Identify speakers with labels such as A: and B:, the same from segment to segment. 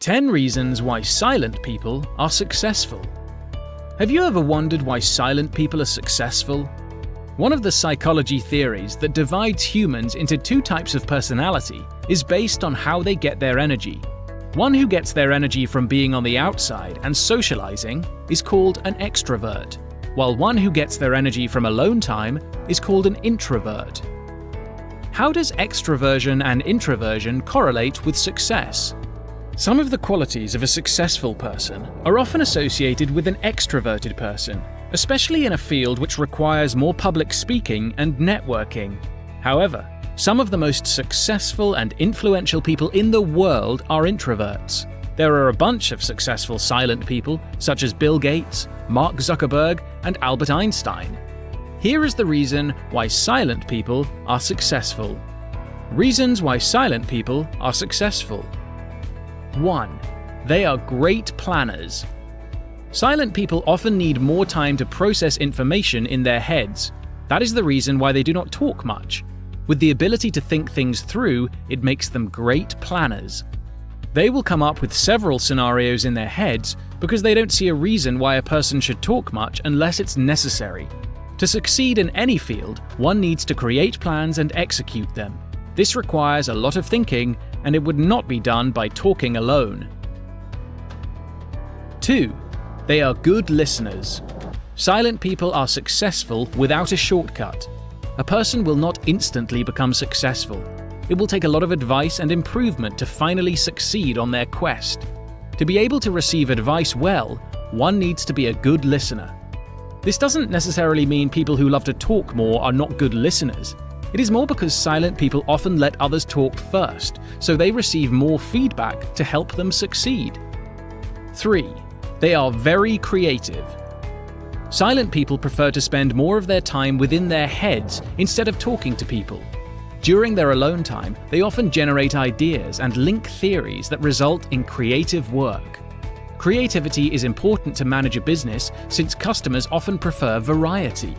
A: 10 reasons why silent people are successful. Have you ever wondered why silent people are successful? One of the psychology theories that divides humans into two types of personality is based on how they get their energy. One who gets their energy from being on the outside and socializing is called an extrovert, while one who gets their energy from alone time is called an introvert. How does extroversion and introversion correlate with success? Some of the qualities of a successful person are often associated with an extroverted person, especially in a field which requires more public speaking and networking. However, some of the most successful and influential people in the world are introverts. There are a bunch of successful silent people, such as Bill Gates, Mark Zuckerberg, and Albert Einstein. Here is the reason why silent people are successful. Reasons why silent people are successful. 1. They are great planners. Silent people often need more time to process information in their heads. That is the reason why they do not talk much. With the ability to think things through, it makes them great planners. They will come up with several scenarios in their heads because they don't see a reason why a person should talk much unless it's necessary. To succeed in any field, one needs to create plans and execute them. This requires a lot of thinking, and it would not be done by talking alone. 2. They are good listeners. Silent people are successful without a shortcut. A person will not instantly become successful. It will take a lot of advice and improvement to finally succeed on their quest. To be able to receive advice well, one needs to be a good listener. This doesn't necessarily mean people who love to talk more are not good listeners. It is more because silent people often let others talk first, so they receive more feedback to help them succeed. 3. They are very creative. Silent people prefer to spend more of their time within their heads instead of talking to people. During their alone time, they often generate ideas and link theories that result in creative work. Creativity is important to manage a business since customers often prefer variety.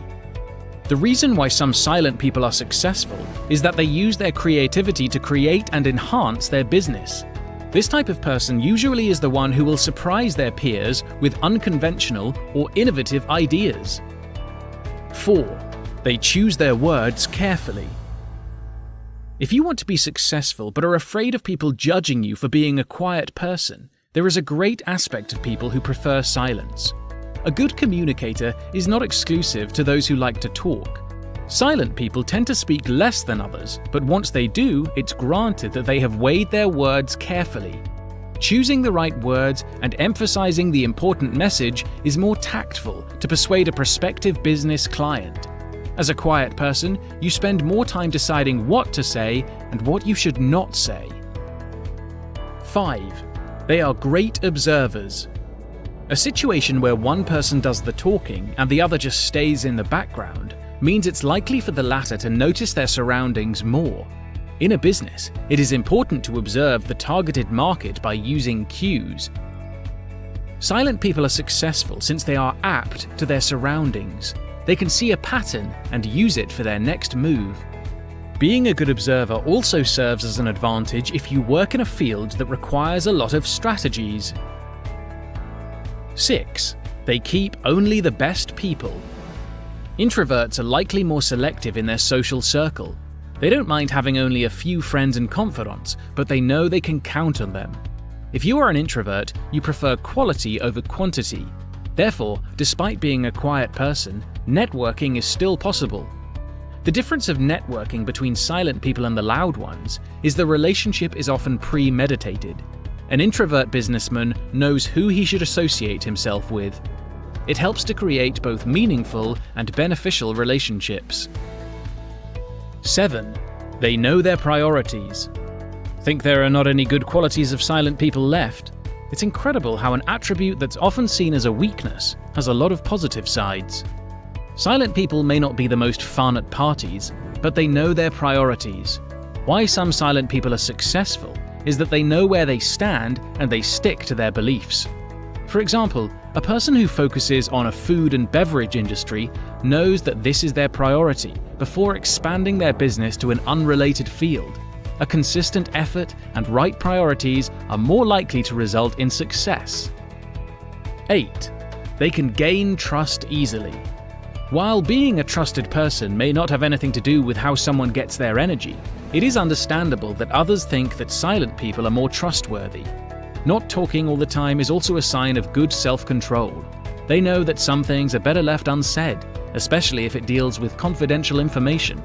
A: The reason why some silent people are successful is that they use their creativity to create and enhance their business. This type of person usually is the one who will surprise their peers with unconventional or innovative ideas. 4. They choose their words carefully. If you want to be successful but are afraid of people judging you for being a quiet person, there is a great aspect of people who prefer silence. A good communicator is not exclusive to those who like to talk. Silent people tend to speak less than others, but once they do, it's granted that they have weighed their words carefully. Choosing the right words and emphasizing the important message is more tactful to persuade a prospective business client. As a quiet person, you spend more time deciding what to say and what you should not say. 5. They are great observers. A situation where one person does the talking and the other just stays in the background means it's likely for the latter to notice their surroundings more. In a business, it is important to observe the targeted market by using cues. Silent people are successful since they are apt to their surroundings. They can see a pattern and use it for their next move. Being a good observer also serves as an advantage if you work in a field that requires a lot of strategies. 6. They keep only the best people. Introverts are likely more selective in their social circle. They don't mind having only a few friends and confidants, but they know they can count on them. If you are an introvert, you prefer quality over quantity. Therefore, despite being a quiet person, networking is still possible. The difference of networking between silent people and the loud ones is the relationship is often premeditated. An introvert businessman knows who he should associate himself with. It helps to create both meaningful and beneficial relationships. 7. They know their priorities. Think there are not any good qualities of silent people left? It's incredible how an attribute that's often seen as a weakness has a lot of positive sides. Silent people may not be the most fun at parties, but they know their priorities. Why some silent people are successful is that they know where they stand and they stick to their beliefs. For example, a person who focuses on a food and beverage industry knows that this is their priority before expanding their business to an unrelated field. a consistent effort, and right priorities are more likely to result in success. 8. They can gain trust easily. While being a trusted person may not have anything to do with how someone gets their energy, it is understandable that others think that silent people are more trustworthy. Not talking all the time is also a sign of good self-control. They know that some things are better left unsaid, especially if it deals with confidential information.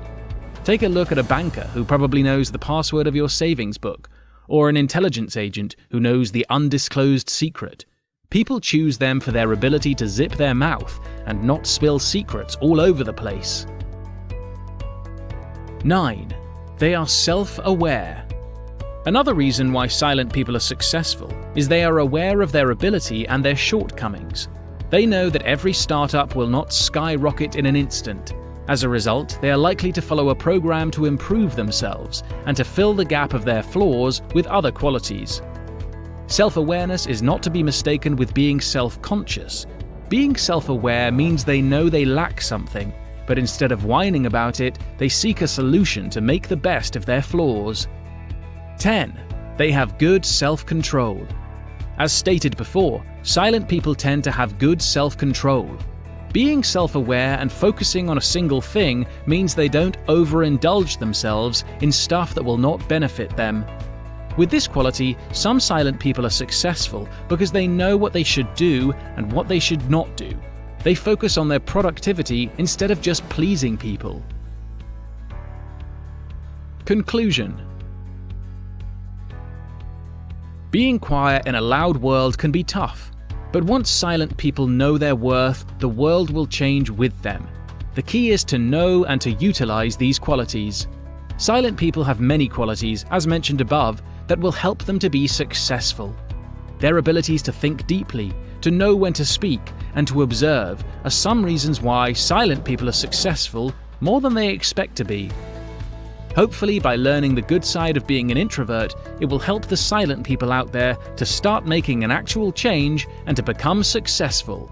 A: Take a look at a banker who probably knows the password of your savings book, or an intelligence agent who knows the undisclosed secret. People choose them for their ability to zip their mouth and not spill secrets all over the place. 9. They are self-aware. Another reason why silent people are successful is they are aware of their ability and their shortcomings. They know that every startup will not skyrocket in an instant. As a result, they are likely to follow a program to improve themselves and to fill the gap of their flaws with other qualities. Self-awareness is not to be mistaken with being self-conscious. Being self-aware means they know they lack something, but instead of whining about it, they seek a solution to make the best of their flaws. 10. They have good self-control. As stated before, silent people tend to have good self-control. Being self-aware and focusing on a single thing means they don't overindulge themselves in stuff that will not benefit them. With this quality, some silent people are successful because they know what they should do and what they should not do. They focus on their productivity instead of just pleasing people. Conclusion. Being quiet in a loud world can be tough, but once silent people know their worth, the world will change with them. The key is to know and to utilize these qualities. Silent people have many qualities, as mentioned above, that will help them to be successful. Their abilities to think deeply, to know when to speak, and to observe are some reasons why silent people are successful more than they expect to be. Hopefully, by learning the good side of being an introvert, it will help the silent people out there to start making an actual change and to become successful.